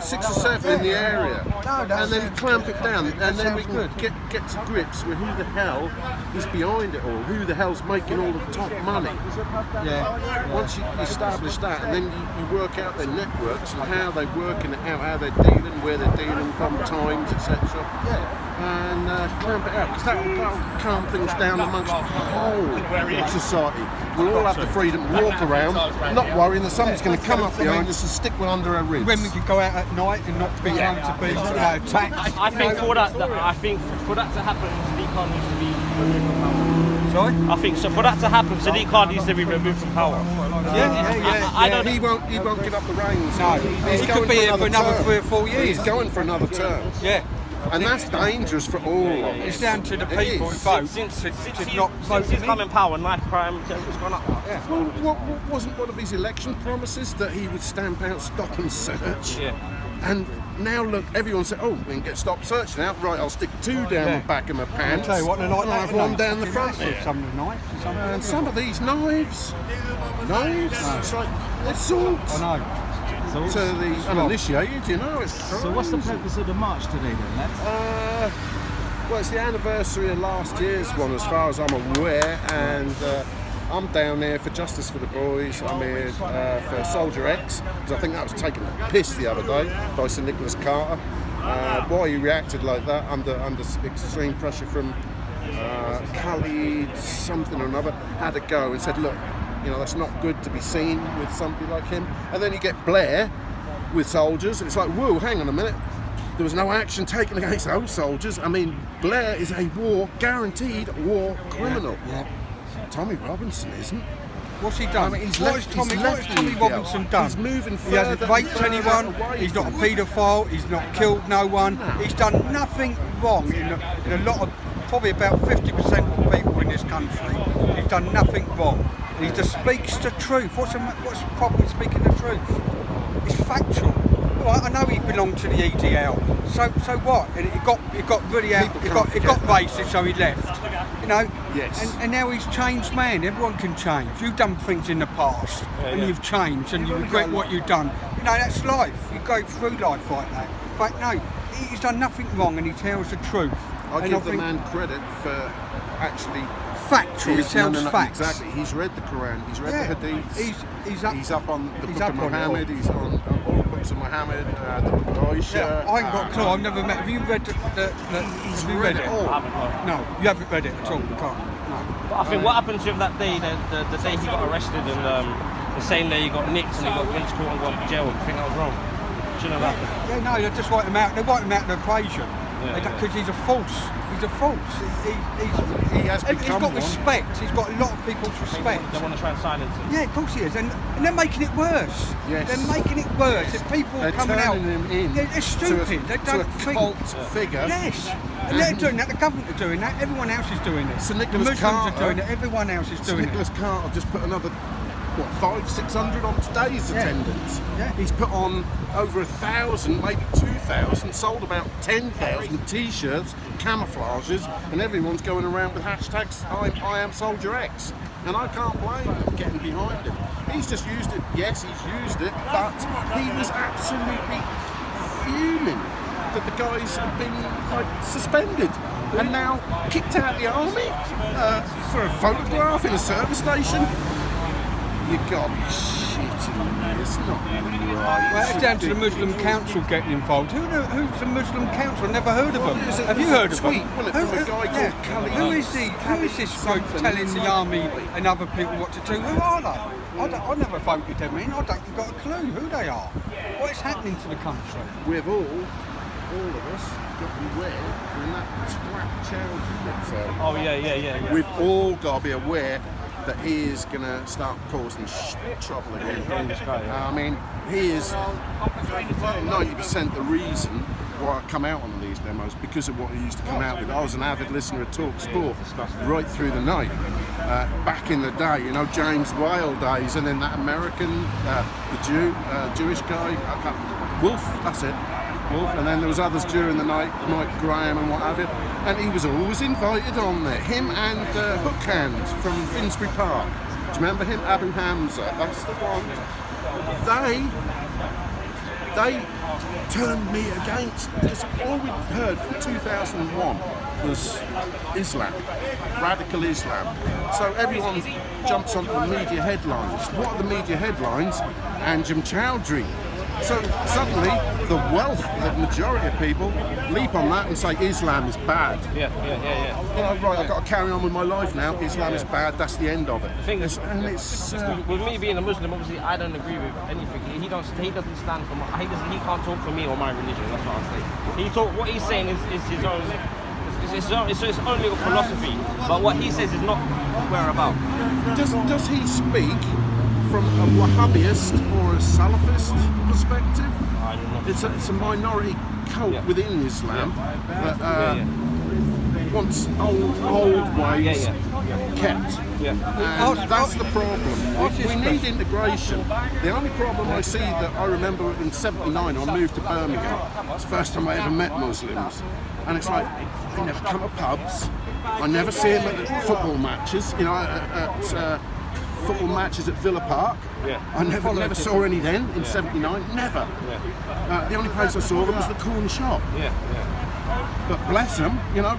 about 6 or 7 in the area, and then clamp it down, and then we can get to grips with who the hell is behind it all, who the hell's making all the top money. Once you establish that, and then you work out their networks and how they work and how they're dealing, where they're dealing from, times, etc. And clamp it out, because that'll calm things down amongst the whole society. We'll all have the freedom to walk around, not worrying that someone's going to come up behind us and stick one under our ribs. Women can go out at night and not be able to be attacked. I think for that to happen, Sadiq Khan needs to be removed from power. Sorry? I think so. For that to happen, Sadiq Khan needs to be removed from power. He won't give up the reins. No, he could be here for another 3 or 4 years. He's going for another term. Yeah. And that's dangerous for all of us. It's down to the people who vote Since he's come in power, knife crime has gone up. Yeah. Well, wasn't one of his election promises that he would stamp out stop and search? Yeah. And now look, everyone said, oh, we can get stop search now. Right, I'll stick 2 down the back of my pants. I'll tell you what, they're like I'll have 1 down the front. Some of the knives. And some of these knives, it's like, they're swords. I know. To the uninitiated, you know, it's crazy. So what's the purpose of the march today then, lads? Well, it's the anniversary of last year's one, as far as I'm aware, and I'm down there for Justice for the Boys. I'm here for Soldier X, because I think that was taking the piss the other day by Sir Nicholas Carter. Why he reacted like that under extreme pressure from Khalid something or another, had a go and said, look, you know, that's not good to be seen with somebody like him. And then you get Blair with soldiers, and it's like, whoa, hang on a minute. There was no action taken against those soldiers. I mean, Blair is a guaranteed war criminal. Yeah. Tommy Robinson isn't. What's he done? I mean, what has Tommy Robinson done? He's moving He hasn't further raped anyone, he's not a paedophile, he's not killed no one, he's done nothing wrong in a lot of, probably about 50% of people in this country. He's done nothing wrong. He just speaks the truth. What's the problem with speaking the truth? It's factual. Well, I know he belonged to the EDL. So what? And it got really out. It got racist, so he left. You know. Yes. And now he's changed man. Everyone can change. You've done things in the past, and you've changed, and you regret what you've done. You know, that's life. You go through life like that. But no, he's done nothing wrong, and he tells the truth. I give the man credit for actually. Factual, he tells facts. Exactly. He's read the Quran, he's read the Hadiths, he's up on the Book of Muhammad, he's on all the books of Muhammad, the Book of Aisha. Yeah, I ain't got a clue, I've never met. Have you read He's read it all. No, you haven't read it at all, you can't. No. But I think what happened to him that day, the day he got arrested, and the same day he got nicked and he got went to court and gone to jail, I think that was wrong. Shouldn't have happened. Yeah, no, they just write him out. They write him out of the equation. Because he's a false. He's a false. He's got respect. He's got a lot of people's respect. They want to try and silence him. Yeah, of course he is. And they're making it worse. Yes. They're making it worse. If people are coming out, they're stupid. They don't think. Cult figure. Yes. And they're doing that. The government are doing that. Everyone else is doing it. So the Muslims are doing it. Everyone else is doing it. Nicholas Carter just put another 500-600 on today's attendance. Yeah. He's put on over 1,000, maybe 2,000, sold about 10,000 t-shirts, camouflages, and everyone's going around with hashtags I am Soldier X. And I can't blame them getting behind him. He's just used it, yes, he's used it, but he was absolutely fuming that the guys have been suspended and now kicked out the army for a photograph in a service station. You got to be shitting me. It's not right. Well, it's down to the Muslim Council getting involved. Who's the Muslim Council? Never heard of them. Have you heard of them? Who is this group telling the army and other people what to do? Who are they? I never voted them in. I don't got a clue who they are. What is happening to the country? We've all of us, got to be aware when that twat charity gets out. Oh yeah. We've all got to be aware that he is going to start causing trouble again. I mean, he is 90% the reason why I come out on these demos, because of what he used to come out with. I was an avid listener of Talk Sport right through the night. Back in the day, you know, James Whale days, and then that American, the Jewish guy, Wolf, that's it. Wolf, and then there was others during the night, Mike Graham and what have you, and he was always invited on there. Him and Hook Hand from Finsbury Park. Do you remember him? Abu Hamza, that's the one. They they turned me against, because all we heard from 2001 was Islam, radical Islam. So everyone jumps onto the media headlines. What are the media headlines? Anjem Chowdhury. So suddenly, the wealth, the majority of people leap on that and say Islam is bad. Yeah. You know, right, I've got to carry on with my life now. Islam is bad. That's the end of it. The thing is, it's with me being a Muslim, obviously I don't agree with anything. He doesn't stand for he can't talk for me or my religion. That's what I say. What he's saying is his own. It's only a philosophy, but what he says is not whereabout. Does he speak from a Wahhabist or a Salafist perspective? I don't know. It's a minority cult within Islam that wants old ways kept. And that's the problem. We need integration. The only problem I see that I remember in '79, I moved to Birmingham. It's the first time I ever met Muslims. And it's like, they never come to pubs. I never see them at football matches, you know, at football matches at Villa Park. I never saw any then in '79, never. The only place I saw them was the corner shop. But bless them, you know,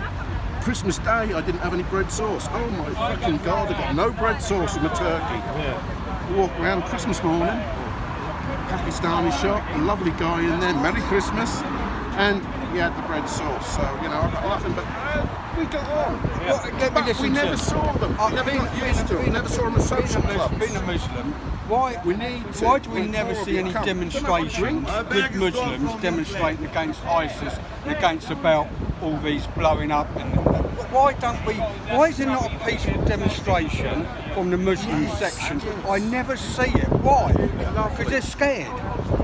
Christmas Day I didn't have any bread sauce. Oh my fucking God, I got no bread sauce in my turkey. Walk around Christmas morning, Pakistani shop, a lovely guy in there, Merry Christmas, and he had the bread sauce. So, you know, I got nothing, but we got on. But we never saw them. We never got used to them. We never saw them at social clubs. Being a Muslim, why do we never see any demonstrations, good Muslims demonstrating against ISIS and against about all these blowing up? And why is there not a peaceful demonstration from the Muslim section? I never see it. Why? Because they're scared.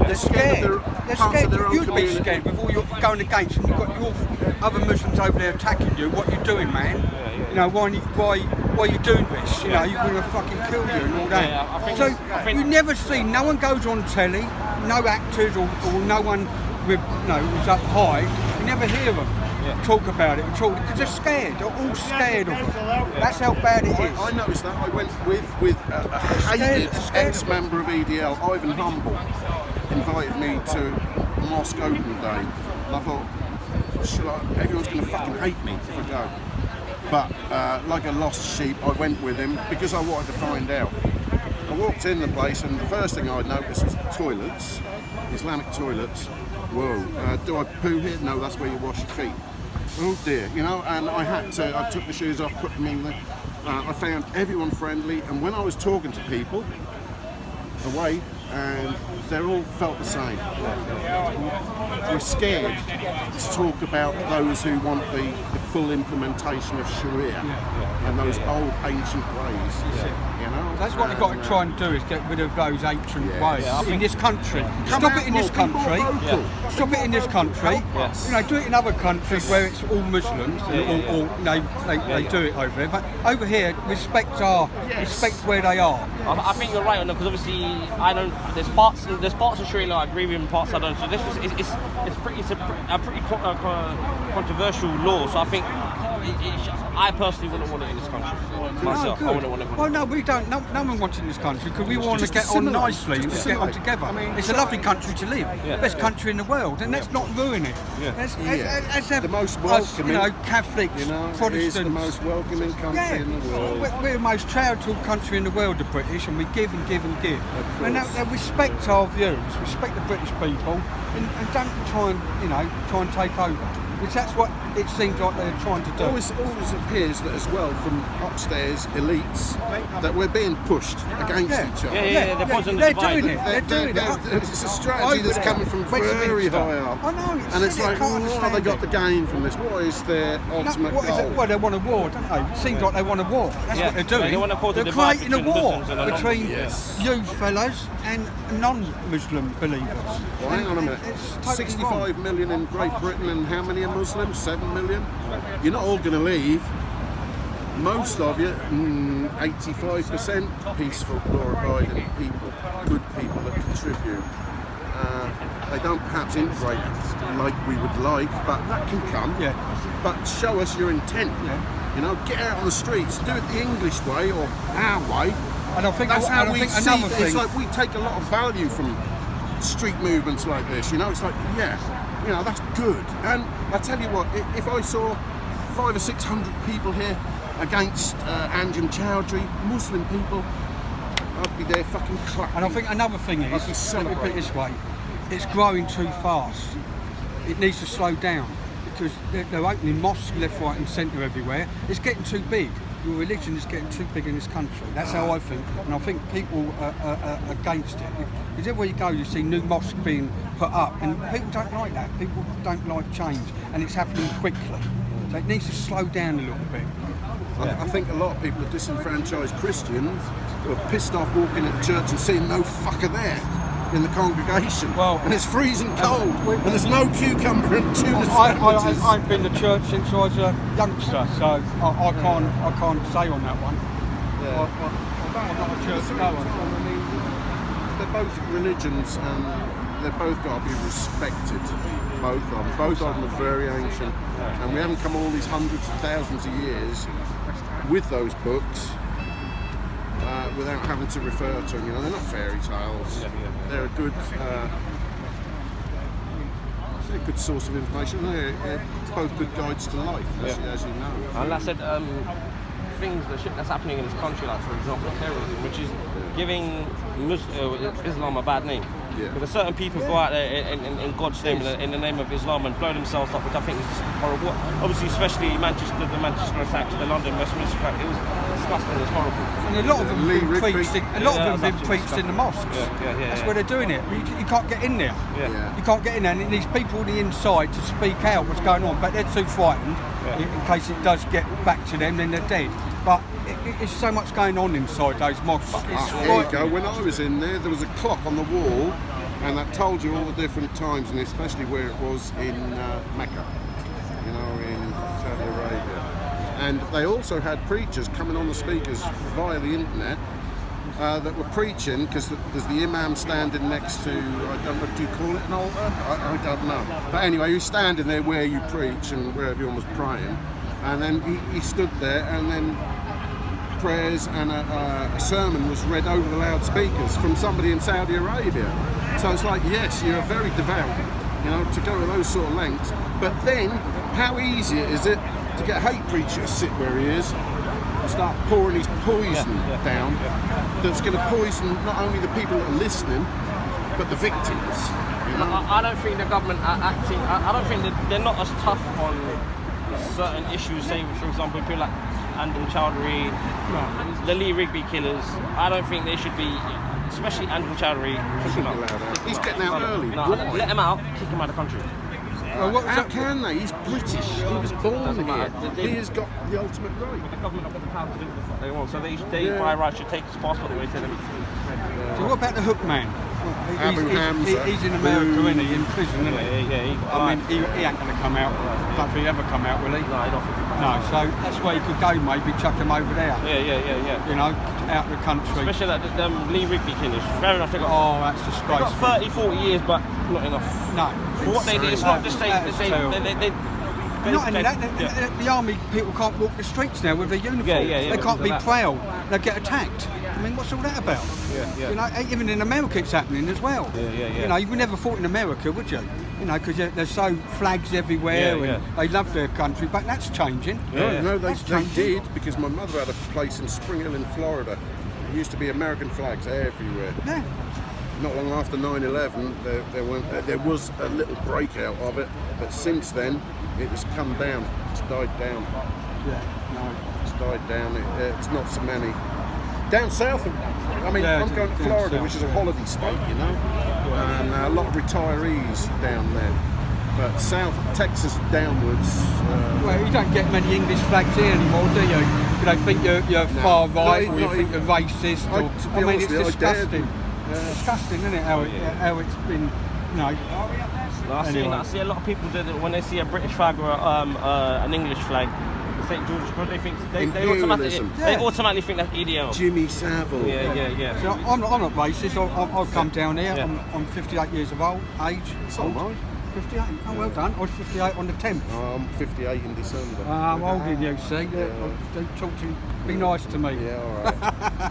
They're scared. They're scared. You'd be scared with all you're going against, and you've got your other Muslims over there attacking you. What are you doing, man? You know, why are you doing this? You know, you're going to fucking kill you and all that. So you never see, no one goes on telly, no actors or no one with, who's up high. You never hear them talk about it at all because they're scared. They're all scared of it. That's how bad it is. I noticed that. I went with a hated ex-member of EDL, Ivan Humble, invited me to mosque open day. And I thought, everyone's going to fucking hate me if I go. But like a lost sheep, I went with him because I wanted to find out. I walked in the place and the first thing I noticed was the toilets, Islamic toilets. Whoa, do I poo here? No, that's where you wash your feet. Oh dear, you know, and I took the shoes off, put them in there. I found everyone friendly, and when I was talking to people away, and they all felt the same. We're scared to talk about those who want the full implementation of Sharia and those old ancient ways. You know? That's what we've got to try and do, is get rid of those ancient ways in this country. Stop it in this country. Stop it in this country. You know, do it in other countries where it's all Muslims, or they do it over there. But over here, respect where they are. I think you're right on that, because obviously I don't. There's parts of Sharia I agree with, and parts I don't. So this is it's a pretty controversial law. So I think I personally wouldn't want it in this country. Myself, I wouldn't want it. Well, no, we don't. No one wants it in this country because we want to get on nicely and just get on together. I mean, it's a lovely country to live, best country in the world, and let's not ruin it. As the most welcoming, Catholics, Protestants, is the most welcoming country in the world. We're the most charitable country in the world, the British, and we give and give and give. And they respect our views, respect the British people, and don't try and take over. Which that's what it seems like they're trying to do. Always appears that as well from upstairs elites that we're being pushed against each other. They're doing it. They're doing it. It's a strategy that's coming from very high up. I know. And it's like, what have they got to gain from this? What is their ultimate goal? Well, they want a war, don't they? It seems like they want a war. That's what they're doing. They're creating a war between you fellas and non-Muslim believers. Well, hang on a minute. 65 million in Great Britain, and how many are Muslims? 7 million? You're not all going to leave. Most of you, 85% peaceful, law-abiding people, good people that contribute. They don't perhaps integrate like we would like, but that can come. But show us your intent. You know, get out on the streets, do it the English way or our way. And I think that's how we see it. It's like we take a lot of value from street movements like this. You know, it's like, yeah, you know, that's good. And I tell you what, if I saw 500 or 600 people here against Anjem Chowdhury, Muslim people, I'd be there fucking clapping. And I think another thing is, let me put it this way, it's growing too fast. It needs to slow down because they're opening mosques left, right and centre everywhere. It's getting too big. Your religion is getting too big in this country. That's how I think. And I think people are against it. Because everywhere you go, you see new mosques being put up. And people don't like that. People don't like change. And it's happening quickly. So it needs to slow down a little bit. I think a lot of people are disenfranchised Christians who are pissed off walking into church and seeing no fucker there in the congregation. Well, and it's freezing cold, and there's no cucumber and tuna sandwiches. I've been to church since I was a youngster, so I can't say on that one. Yeah. I'm not a church goer. They're both religions, and they've both got to be respected. Both of them. Both of them are very ancient, and we haven't come all these hundreds of thousands of years with those books without having to refer to them. You know, they're not fairy tales. They're a good source of information. They're both good guides to life, as you know. And that said, things, the shit that's happening in this country, like for example terrorism, which is giving Islam a bad name. Yeah. Because certain people go out there in God's name, in the name of Islam, and blow themselves up, which I think is just horrible. Obviously, especially the Manchester attacks, the London Westminster attack, it was disgusting, it's horrible. And a lot of them have been preached in the mosques. That's where they're doing it. You can't get in there. You can't get in there, and it needs people on the inside to speak out what's going on, but they're too frightened in case it does get back to them, then they're dead. But there's so much going on inside those mosques. Here you go. When I was in there was a clock on the wall, and that told you all the different times, and especially where it was in Mecca, you know, in Saudi Arabia. And they also had preachers coming on the speakers via the internet that were preaching, because there's the imam standing next to, I don't know, do you call it an altar? I don't know. But anyway, he was standing there where you preach and where everyone was praying. And then he stood there, and then prayers and a sermon was read over the loudspeakers from somebody in Saudi Arabia. So it's like, yes, you're very devout, you know, to go to those sort of lengths. But then, how easy is it to get a hate preacher to sit where he is and start pouring his poison down that's going to poison not only the people that are listening, but the victims. You know? I don't think the government are acting, I don't think they're not as tough on certain issues, say for example people like Anjem Chowdhury, the Lee Rigby killers. I don't think they should be, especially Anjem Chowdhury. He's getting out early. Let him out, kick him out of the country. How can they? He's British. He was born here. He has got the ultimate right. The government have got the power to do what they want, so they by right should take his passport away to them. So what about the hook man? He's in America, isn't he? In prison, isn't he? I mean, he ain't going to come out. I don't think he'll ever come out, will he? No, so that's where he could go, maybe chuck him over there. Yeah. You know, out of the country. Especially like the Lee Rigby killers. Fair enough, they got. Oh, that's disgraceful. They got 30, 40 years, but not enough. No. For what they did, it's not just they not only that, the army people can't walk the streets now with their uniform. They can't be proud. They get attacked. I mean, what's all that about? You know, even in America it's happening as well. You know, you would never thought in America, would you? You know, because there's so flags everywhere and they love their country, but that's changing. No, they did, because my mother had a place in Spring Hill in Florida. There used to be American flags everywhere. Yeah. Not long after 9/11, there was a little breakout of it, but since then it has come down. It's died down. It's died down. It's not so many. Down south, I mean, I'm going to Florida, which is a holiday state, you know, and a lot of retirees down there. But south, Texas downwards. Well, you don't get many English flags here anymore, do you? You don't think you're far right, or you think you're racist. I mean, it's disgusting. It's disgusting, isn't it? How it's been, you know. I see a lot of people that when they see a British flag or an English flag, St. George's, they automatically think that's EDL. Jimmy Savile. Yeah. So I'm not racist. I've come down here. I'm 58 years of age. So am I. 58. Oh, well done. I was 58 on the 10th. I'm 58 in December. I'm older than you, see. Don't talk to me. Be nice to me. Yeah, all right.